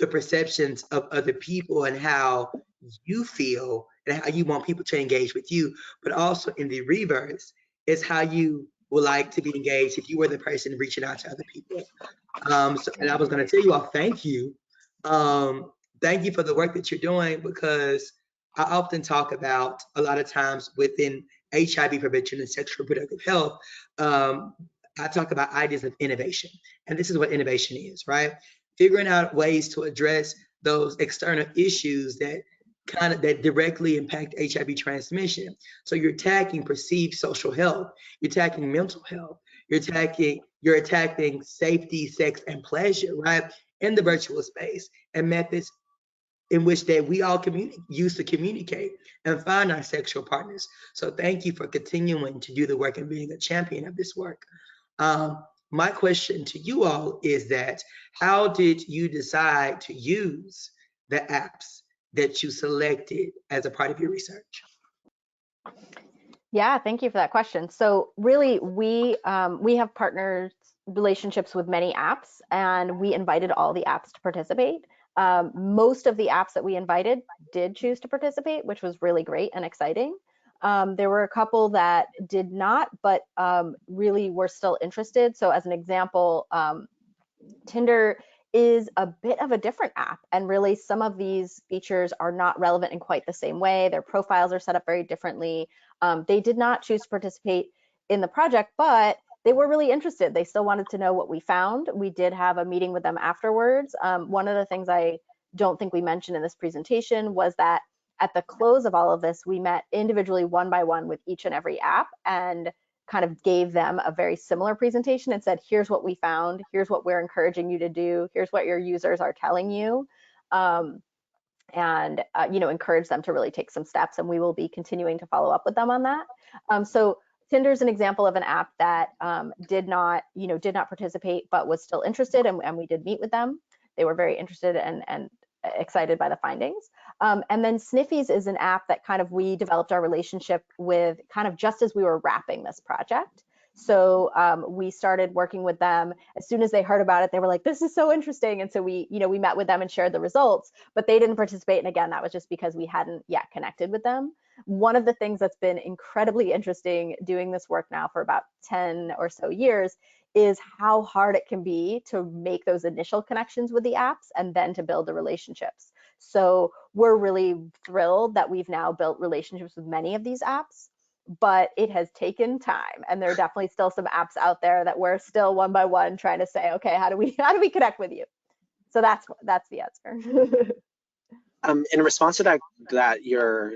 the perceptions of other people and how you feel and how you want people to engage with you, but also in the reverse is how you would like to be engaged if you were the person reaching out to other people. And I was going to tell you all, thank you. Thank you for the work that you're doing, because I often talk about a lot of times within HIV prevention and sexual reproductive health, I talk about ideas of innovation. And this is what innovation is, right? Figuring out ways to address those external issues that directly impact HIV transmission. So you're attacking perceived social health, you're attacking mental health, you're attacking safety, sex, and pleasure, right? In the virtual space, and methods in which that we all use to communicate and find our sexual partners. So thank you for continuing to do the work and being a champion of this work. My question to you all is that how did you decide to use the apps that you selected as a part of your research? Yeah, thank you for that question. So really, we have partners relationships with many apps, and we invited all the apps to participate. Most of the apps that we invited did choose to participate, which was really great and exciting. There were a couple that did not, but really were still interested. So as an example, Tinder is a bit of a different app, and really some of these features are not relevant in quite the same way. Their profiles are set up very differently. They did not choose to participate in the project, but they were really interested. They still wanted to know what we found. We did have a meeting with them afterwards. One of the things I don't think we mentioned in this presentation was that at the close of all of this, we met individually one by one with each and every app and kind of gave them a very similar presentation and said, here's what we found, here's what we're encouraging you to do, here's what your users are telling you, and you know, encourage them to really take some steps, and we will be continuing to follow up with them on that. So Tinder is an example of an app that did not participate, but was still interested, and we did meet with them. They were very interested and excited by the findings. And then Sniffies is an app that kind of we developed our relationship with kind of just as we were wrapping this project. So we started working with them. As soon as they heard about it, they were like, this is so interesting. And so we met with them and shared the results, but they didn't participate. And again, that was just because we hadn't yet connected with them. One of the things that's been incredibly interesting doing this work now for about 10 or so years is how hard it can be to make those initial connections with the apps and then to build the relationships. So we're really thrilled that we've now built relationships with many of these apps, but it has taken time. And there are definitely still some apps out there that we're still one by one trying to say, okay, how do we connect with you? So that's the answer. In response to that your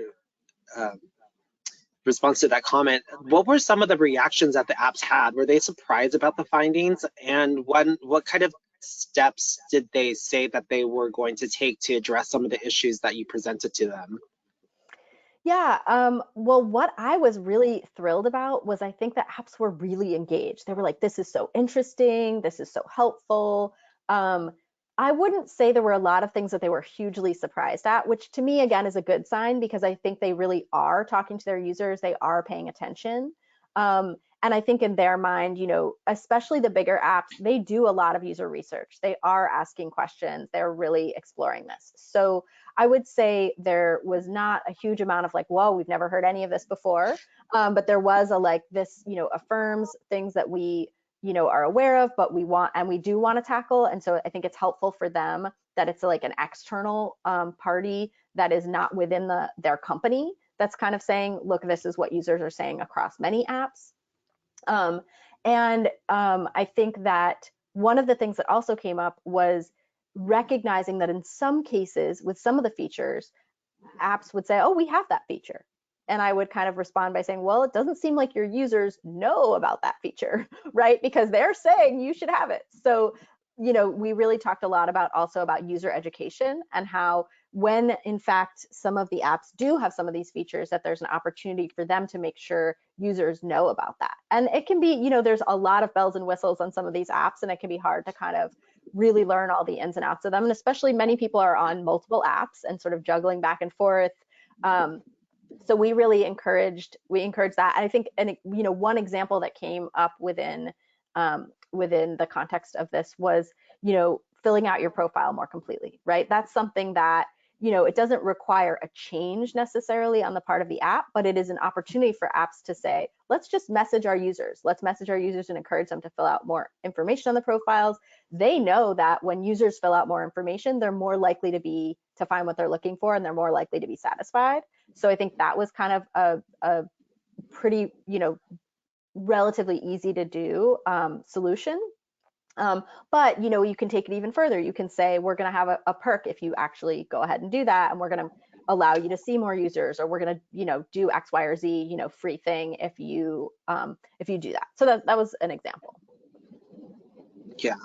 response to that comment. What were some of the reactions that the apps had? Were they surprised about the findings? And what kind of steps did they say that they were going to take to address some of the issues that you presented to them? Yeah, well, what I was really thrilled about was I think that apps were really engaged. They were like, this is so interesting, this is so helpful. Um, I wouldn't say there were a lot of things that they were hugely surprised at, which to me, again, is a good sign because I think they really are talking to their users, they are paying attention. And I think in their mind, you know, especially the bigger apps, they do a lot of user research. They are asking questions, they're really exploring this. So I would say there was not a huge amount of like, whoa, we've never heard any of this before. But there was a like this, you know, affirms things that we, you know, are aware of, but we want and we do want to tackle. And so I think it's helpful for them that it's like an external party that is not within their company that's kind of saying, look, this is what users are saying across many apps. I think that one of the things that also came up was recognizing that in some cases with some of the features, apps would say, oh, we have that feature. And I would kind of respond by saying, well, it doesn't seem like your users know about that feature, right? Because they're saying you should have it. So, you know, we really talked a lot about also about user education and how when in fact some of the apps do have some of these features that there's an opportunity for them to make sure users know about that. And it can be, you know, there's a lot of bells and whistles on some of these apps and it can be hard to kind of really learn all the ins and outs of them. And especially many people are on multiple apps and sort of juggling back and forth. So we really encouraged that. And I think, and you know, one example that came up within the context of this was, you know, filling out your profile more completely, right? That's something that, you know, it doesn't require a change necessarily on the part of the app, but it is an opportunity for apps to say, let's just message our users. Let's message our users and encourage them to fill out more information on the profiles. They know that when users fill out more information, they're more likely to find what they're looking for and they're more likely to be satisfied. So I think that was kind of a pretty, you know, relatively easy to do solution. But you know, you can take it even further. You can say we're going to have a perk if you actually go ahead and do that, and we're going to allow you to see more users, or we're going to, you know, do X, Y, or Z, you know, free thing if you do that. So that was an example. Yeah.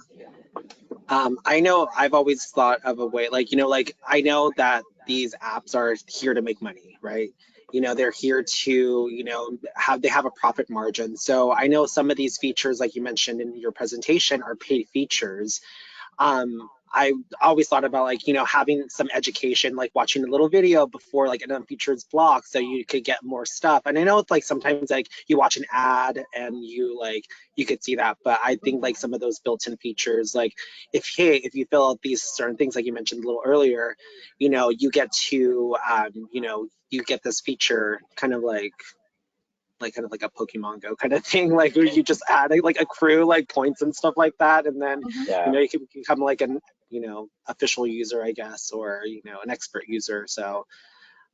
I know I've always thought of a way, like, you know, like I know that these apps are here to make money, right? You know, they're here to, you know, they have a profit margin. So I know some of these features, like you mentioned in your presentation, are paid features. I always thought about, like, you know, having some education, like watching a little video before like an unfeatured block so you could get more stuff. And I know it's like sometimes like you watch an ad and you could see that, but I think like some of those built-in features, like if you fill out these certain things like you mentioned a little earlier, you know, you get to you know, you get this feature kind of like a Pokemon Go kind of thing, like where you just add like accrue like points and stuff like that, and then Yeah. you know, you can become like an, you know, official user, I guess, or, you know, an expert user. So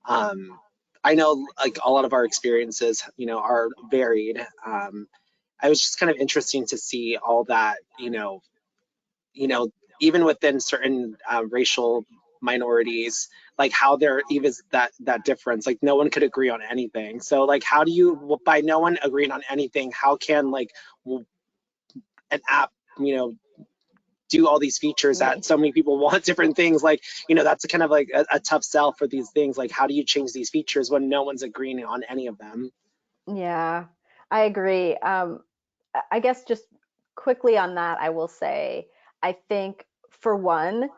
I know like a lot of our experiences, you know, are varied. I was just kind of interesting to see all that, you know, even within certain racial minorities, like how there even is that difference. Like no one could agree on anything. So like, how do you, by no one agreeing on anything, how can like an app, you know, do all these features that so many people want different things? Like, you know, that's kind of like a tough sell for these things. Like, how do you change these features when no one's agreeing on any of them? Yeah, I agree. I guess just quickly on that, I will say, I think for one,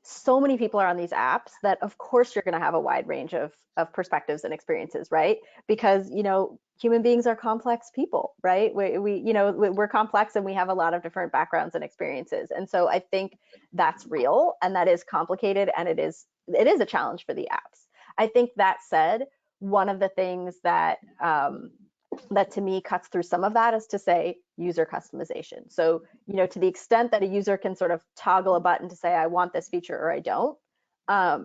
so many people are on these apps that of course you're going to have a wide range of perspectives and experiences, right? Because, you know, human beings are complex people, right? You know, we're complex and we have a lot of different backgrounds and experiences. And so I think that's real and that is complicated and it is a challenge for the apps. I think that said, one of the things that that to me cuts through some of that is to say user customization. So, you know, to the extent that a user can sort of toggle a button to say, I want this feature or I don't,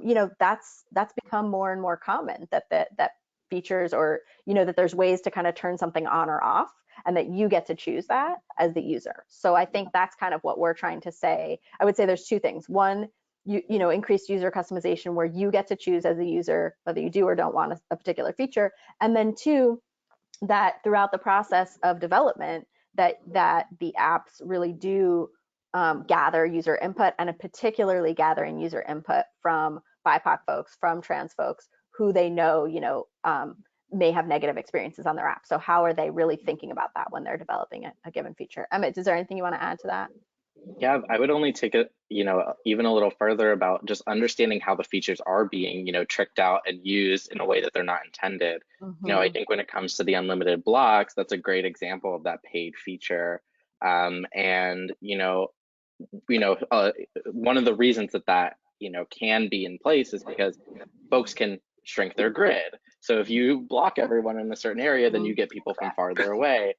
you know, that's become more and more common that features, or, you know, that there's ways to kind of turn something on or off and that you get to choose that as the user. So I think that's kind of what we're trying to say. I would say there's two things. One, you know, increased user customization where you get to choose as a user whether you do or don't want a particular feature. And then two, that throughout the process of development, that the apps really do gather user input, and particularly gathering user input from BIPOC folks, from trans folks who they know, may have negative experiences on their app. So how are they really thinking about that when they're developing a given feature? Emmett, is there anything you want to add to that? Yeah, I would only take it, even a little further about just understanding how the features are being, tricked out and used in a way that they're not intended. I think when it comes to the unlimited blocks, that's a great example of that paid feature. And one of the reasons that can be in place is because folks can shrink their grid. So if you block everyone in a certain area, then you get people from farther away.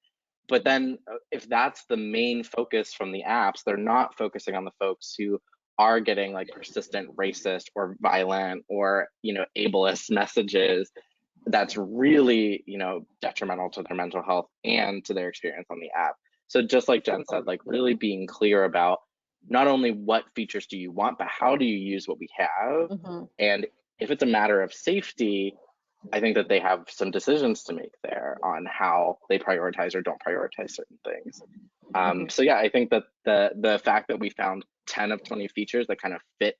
But then if that's the main focus from the apps, they're not focusing on the folks who are getting like persistent racist or violent or ableist messages. That's really detrimental to their mental health and to their experience on the app. So just like Jen said, like really being clear about not only what features do you want, but how do you use what we have. And if it's a matter of safety, I think that they have some decisions to make there on how they prioritize or don't prioritize certain things. So yeah, I think that the fact that we found 10 of 20 features that kind of fit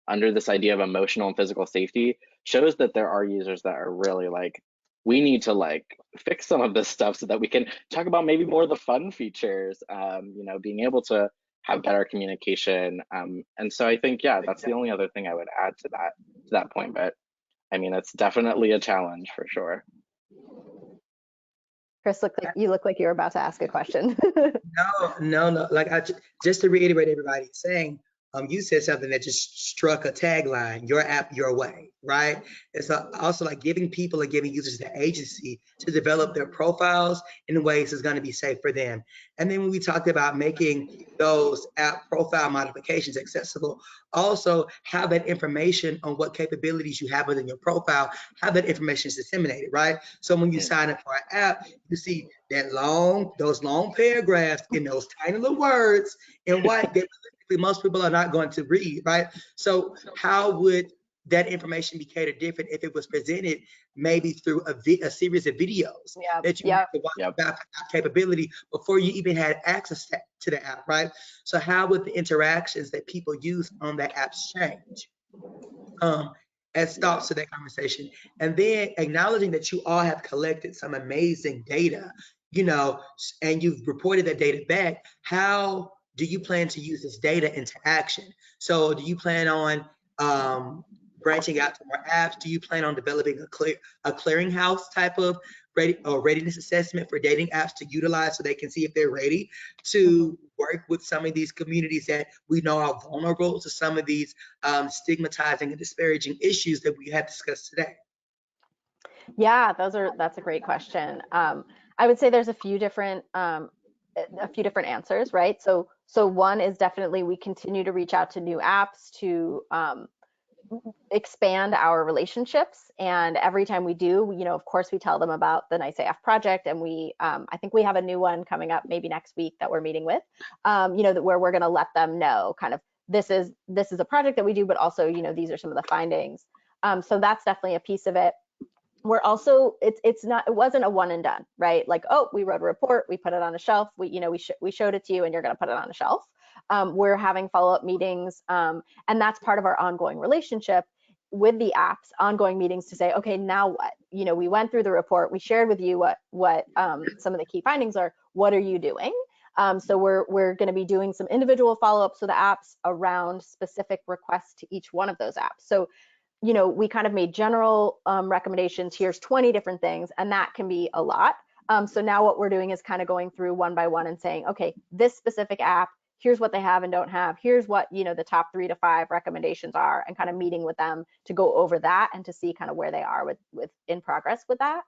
under this idea of emotional and physical safety shows that there are users that are really like, we need to like fix some of this stuff so that we can talk about maybe more of the fun features, being able to have better communication. And so I think, yeah, that's the only other thing I would add to that point. But I mean, it's definitely a challenge for sure. Chris, you look like you're about to ask a question. No. Like just to reiterate everybody saying, you said something that just struck a tagline: your app, your way, right? It's also like giving people and giving users the agency to develop their profiles in ways that's going to be safe for them. And then when we talked about making those app profile modifications accessible, also have that information on what capabilities you have within your profile, have that information is disseminated, right? So when you sign up for an app, you see those long paragraphs in those tiny little words in white that most people are not going to read, right? So how would that information be catered different if it was presented maybe through a series of videos that you have to watch about capability before you even had access to the app, right? So how would the interactions that people use on the apps change? As thoughts to that conversation, and then acknowledging that you all have collected some amazing data, and you've reported that data back. How do you plan to use this data into action? So do you plan on branching out to more apps? Do you plan on developing a clearinghouse type of readiness assessment for dating apps to utilize so they can see if they're ready to work with some of these communities that we know are vulnerable to some of these stigmatizing and disparaging issues that we have discussed today? Yeah, that's a great question. I would say there's a few different answers, right? So one is definitely we continue to reach out to new apps to expand our relationships, and every time we do, of course, we tell them about the Nice AF project, and I think we have a new one coming up maybe next week that we're meeting with, where we're going to let them know kind of this is a project that we do, but also these are some of the findings. So that's definitely a piece of it. We're also, it wasn't a one and done, right? Like, oh, we wrote a report, we put it on a shelf, we showed it to you and you're going to put it on a shelf. We're having follow-up meetings, and that's part of our ongoing relationship with the apps, ongoing meetings to say, okay, now what? We went through the report, we shared with you what some of the key findings are. What are you doing? So we're going to be doing some individual follow-ups with the apps around specific requests to each one of those apps. So we kind of made general recommendations. Here's 20 different things, and that can be a lot. So now what we're doing is kind of going through one by one and saying, okay, this specific app, here's what they have and don't have. Here's what the top 3 to 5 recommendations are, and kind of meeting with them to go over that and to see kind of where they are with in progress with that,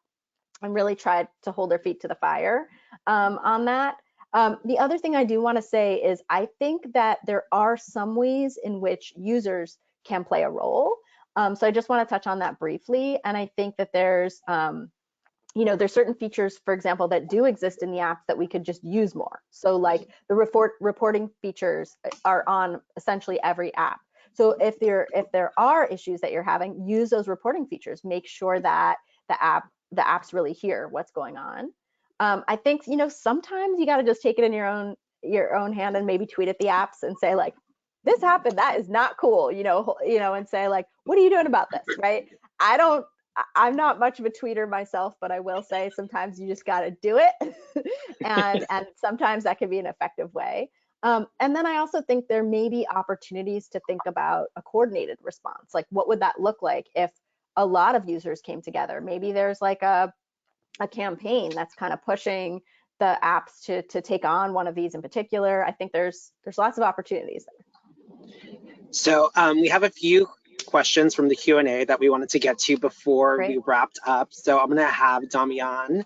and really try to hold their feet to the fire on that. The other thing I do want to say is I think that there are some ways in which users can play a role. So I just want to touch on that briefly. And I think that there's certain features, for example, that do exist in the apps that we could just use more. So like the reporting features are on essentially every app. So if there are issues that you're having, use those reporting features. Make sure that the app the apps really hear what's going on. I think, you know, sometimes you got to just take it in your own hand and maybe tweet at the apps and say like, this happened, that is not cool, you know, and say like, what are you doing about this, right? I'm not much of a tweeter myself, but I will say sometimes you just got to do it. and sometimes that can be an effective way. And then I also think there may be opportunities to think about a coordinated response. Like, what would that look like if a lot of users came together? Maybe there's like a campaign that's kind of pushing the apps to take on one of these in particular. I think there's lots of opportunities there. So we have a few questions from the Q&A that we wanted to get to before we wrapped up. So I'm going to have Damian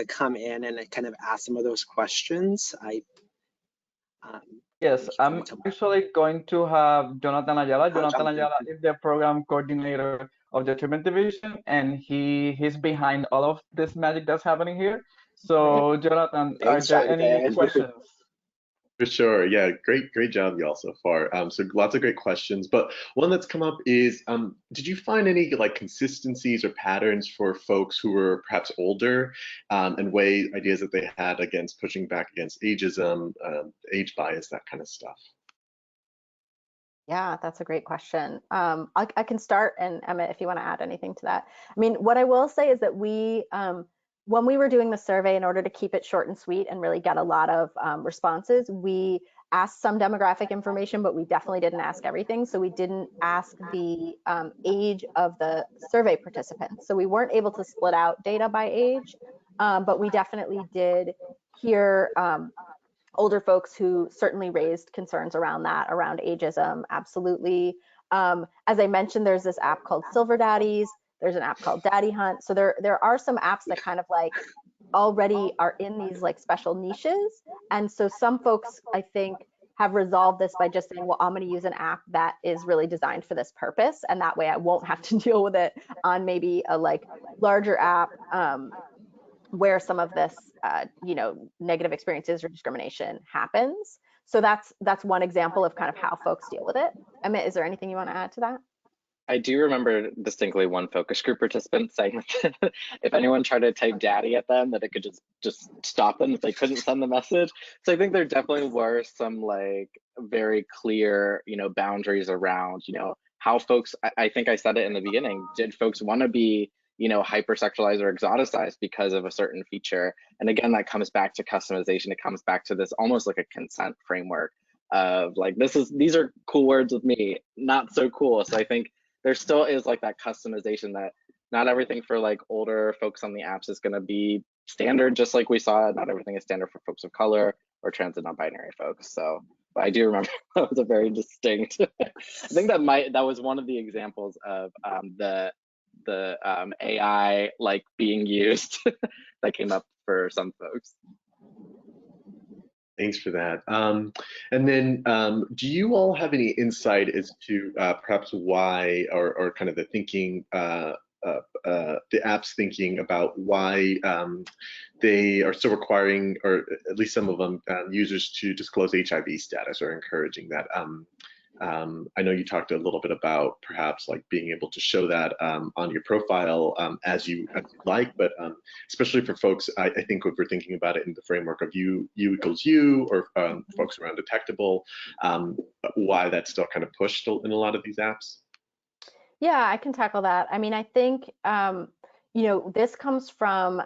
come in and kind of ask some of those questions. Yes, I'm actually going to have Jonathan Ayala. Jonathan Ayala is the program coordinator of the treatment division, and he's behind all of this magic that's happening here. So, Jonathan, are there any questions? For sure. Yeah, great job, y'all, so far. So lots of great questions. But one that's come up is, did you find any like consistencies or patterns for folks who were perhaps older and weigh ideas that they had against pushing back against ageism, age bias, that kind of stuff? Yeah, that's a great question. I can start, and Emmett, if you want to add anything to that. I mean, what I will say is that we, when we were doing the survey, in order to keep it short and sweet and really get a lot of responses, we asked some demographic information, but we definitely didn't ask everything. So we didn't ask the age of the survey participants. So we weren't able to split out data by age, but we definitely did hear older folks who certainly raised concerns around that, around ageism, absolutely. As I mentioned, there's this app called Silver Daddies. There's an app called Daddy Hunt. So there are some apps that kind of like already are in these like special niches. And so some folks, I think, have resolved this by just saying, well, I'm going to use an app that is really designed for this purpose. And that way I won't have to deal with it on maybe a like larger app where some of this, you know, negative experiences or discrimination happens. So that's one example of kind of how folks deal with it. Emmett, is there anything you want to add to that? I do remember distinctly one focus group participant saying that if anyone tried to type daddy at them, that it could just stop them if they couldn't send the message. So I think there definitely were some like very clear, you know, boundaries around, you know, how folks, I think I said it in the beginning, did folks want to be, you know, hypersexualized or exoticized because of a certain feature? And again, that comes back to customization. It comes back to this almost like a consent framework of like, these are cool words with me, not so cool. So I think there still is like that customization that not everything for like older folks on the apps is going to be standard, just like we saw. Not everything is standard for folks of color or trans and non-binary folks. So, but I do remember that was a very distinct. I think that was one of the examples of the AI like being used that came up for some folks. Thanks for that. And then do you all have any insight as to perhaps why or kind of the thinking, the app's thinking about why they are still requiring, or at least some of them, users to disclose HIV status or encouraging that? I know you talked a little bit about perhaps like being able to show that on your profile as you like, but especially for folks, I think if we're thinking about it in the framework of you equals you, or folks around detectable, why that's still kind of pushed in a lot of these apps? Yeah, I can tackle that. I mean, I think, you know, this comes from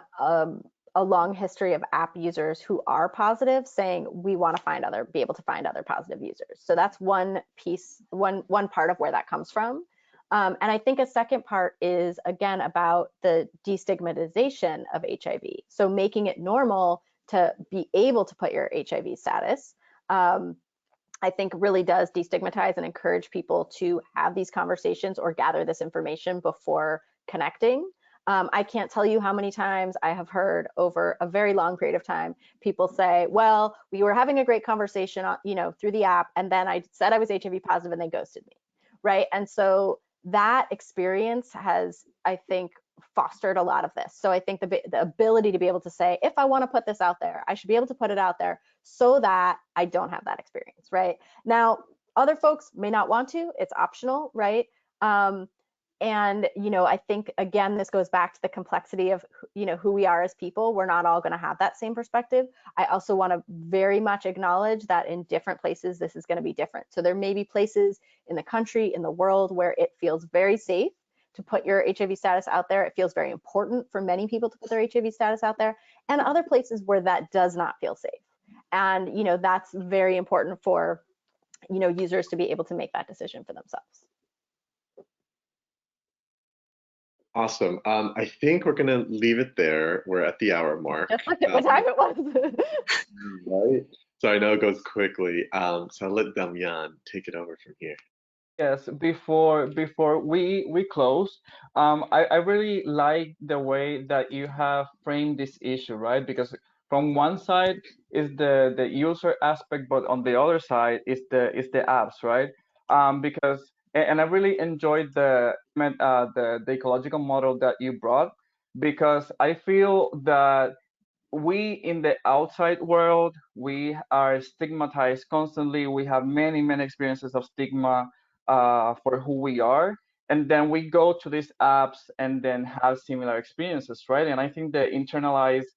a long history of app users who are positive saying we want to be able to find other positive users. So that's one piece, one part of where that comes from. And I think a second part is, again, about the destigmatization of HIV. So making it normal to be able to put your HIV status, I think really does destigmatize and encourage people to have these conversations or gather this information before connecting. I can't tell you how many times I have heard over a very long period of time, people say, well, we were having a great conversation, you know, through the app, and then I said I was HIV positive and they ghosted me, right? And so that experience has, I think, fostered a lot of this. So I think the ability to be able to say, if I want to put this out there, I should be able to put it out there so that I don't have that experience, right? Now, other folks may not want to, it's optional, right? And, you know, I think, again, this goes back to the complexity of, you know, who we are as people. We're not all going to have that same perspective. I also want to very much acknowledge that in different places, this is going to be different. So there may be places in the country, in the world, where it feels very safe to put your HIV status out there. It feels very important for many people to put their HIV status out there, and other places where that does not feel safe. And, you know, that's very important for, you know, users to be able to make that decision for themselves. Awesome. I think we're going to leave it there. We're at the hour mark. Just look at what time it was. Right. So I know it goes quickly. So I'll let Damian take it over from here. Yes, before we close, I really like the way that you have framed this issue, right? Because from one side is the user aspect, but on the other side is the apps, right? Because and I really enjoyed the ecological model that you brought, because I feel that we in the outside world, we are stigmatized constantly. We have many experiences of stigma for who we are, and then we go to these apps and then have similar experiences, right? And I think the internalized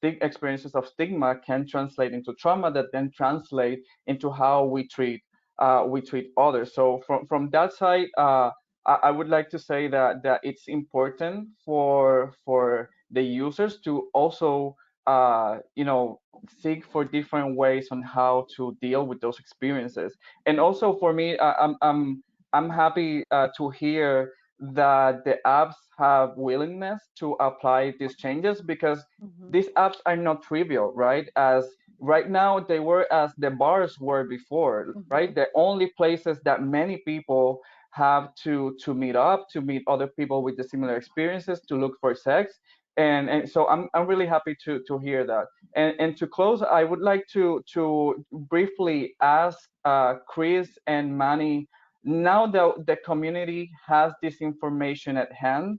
experiences of stigma can translate into trauma that then translate into how we treat others. So from that side, I would like to say that it's important for the users to also you know, seek for different ways on how to deal with those experiences. And also for me, I'm happy to hear that the apps have willingness to apply these changes, because these apps are not trivial, right? As right now they were as the bars were before, right? The only places that many people have to meet up, to meet other people with the similar experiences, to look for sex. And so I'm really happy to hear that. And to close, I would like to briefly ask Chris and Manny, now that the community has this information at hand,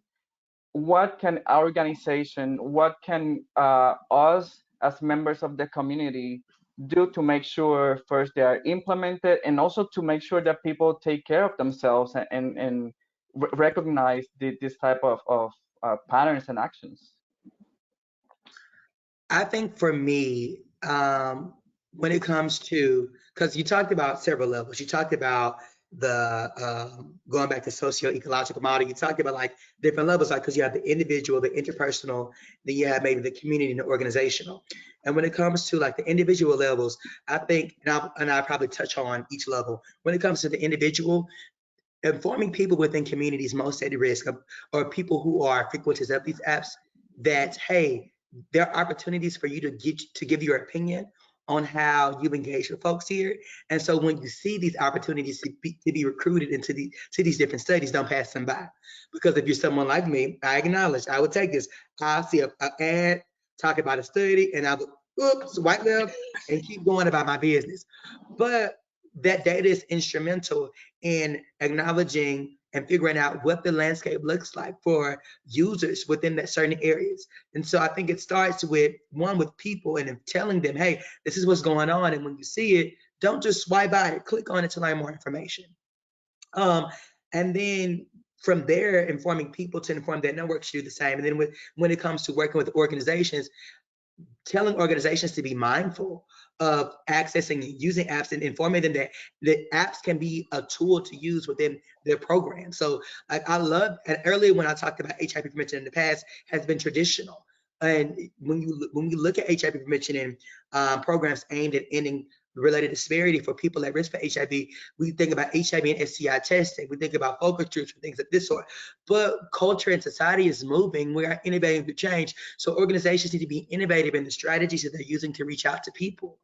what can our organization, what can us as members of the community do to make sure first they are implemented, and also to make sure that people take care of themselves and recognize this type of patterns and actions? I think for me, when it comes to, because you talked about several levels, you talked about the going back to socio-ecological model, you talked about like different levels, like because you have the individual, the interpersonal, then you have maybe the community and the organizational. And when it comes to like the individual levels, I think, and I'll probably touch on each level. When it comes to the individual, informing people within communities most at risk of, or people who are frequenters of these apps, that hey, there are opportunities for you to give your opinion on how you engage with folks here. And so when you see these opportunities to be recruited into these different studies, don't pass them by. Because if you're someone like me, I acknowledge I would take this. I'll see an ad, talk about a study, and I would oops, swipe left and keep going about my business. But that data is instrumental in acknowledging and figuring out what the landscape looks like for users within that certain areas. And so I think it starts with with people and telling them, hey, this is what's going on. And when you see it, don't just swipe by it, click on it to learn more information. And then from there, informing people to inform their networks to do the same. And then when it comes to working with organizations, telling organizations to be mindful of accessing and using apps, and informing them that the apps can be a tool to use within their program. So I love, and earlier when I talked about HIV prevention in the past has been traditional. And when you look at HIV prevention and programs aimed at ending related disparity for people at risk for HIV, we think about HIV and STI testing, we think about focus groups and things of this sort. But culture and society is moving, we are innovating to change. So organizations need to be innovative in the strategies that they're using to reach out to people,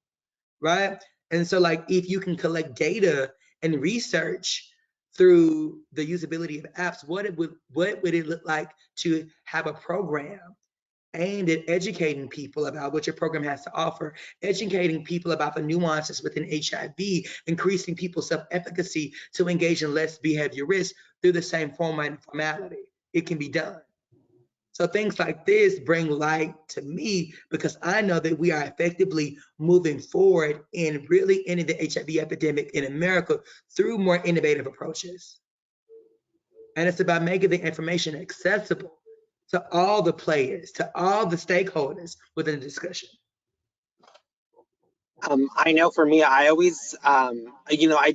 right? And so like if you can collect data and research through the usability of apps, what would it look like to have a program aimed at educating people about what your program has to offer, educating people about the nuances within HIV, increasing people's self-efficacy to engage in less behavior risk through the same format and formality. It can be done. So things like this bring light to me, because I know that we are effectively moving forward in really ending the HIV epidemic in America through more innovative approaches. And it's about making the information accessible to all the players, to all the stakeholders within the discussion. I know for me, I always, I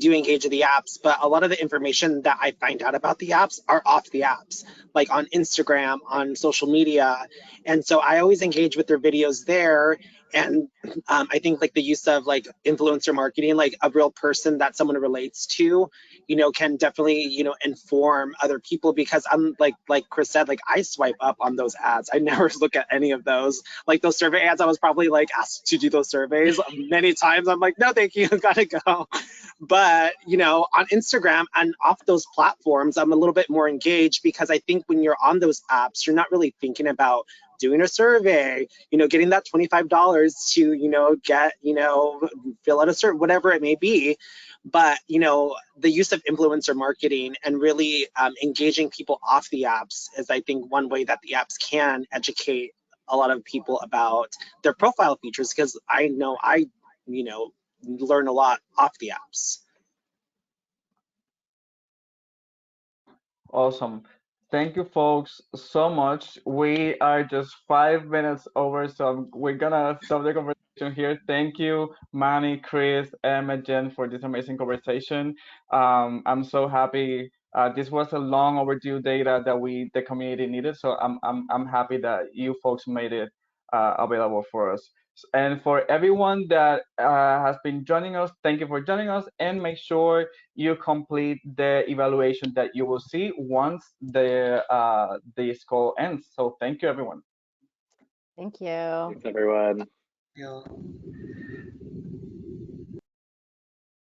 do engage with the apps, but a lot of the information that I find out about the apps are off the apps, like on Instagram, on social media. And so I always engage with their videos there. And I think like the use of like influencer marketing, like a real person that someone relates to, can definitely, inform other people, because I'm like Chris said, like I swipe up on those ads. I never look at any of those. Like those survey ads, I was probably like asked to do those surveys many times. I'm like, no, thank you, gotta go. But, on Instagram and off those platforms, I'm a little bit more engaged, because I think when you're on those apps, you're not really thinking about doing a survey, getting that $25 to, get, fill out a survey, whatever it may be. But, the use of influencer marketing and really engaging people off the apps is, I think, one way that the apps can educate a lot of people about their profile features, because I know I, learn a lot off the apps. Awesome. Thank you, folks, so much. We are just 5 minutes over, so we're gonna stop the conversation here. Thank you, Manny, Chris, Emma, Jen, for this amazing conversation. I'm so happy. This was a long overdue data that the community needed, so I'm happy that you folks made it available for us. And for everyone that has been joining us, thank you for joining us, and make sure you complete the evaluation that you will see once this call ends. So thank you, everyone. Thank you. Thanks, everyone. You know.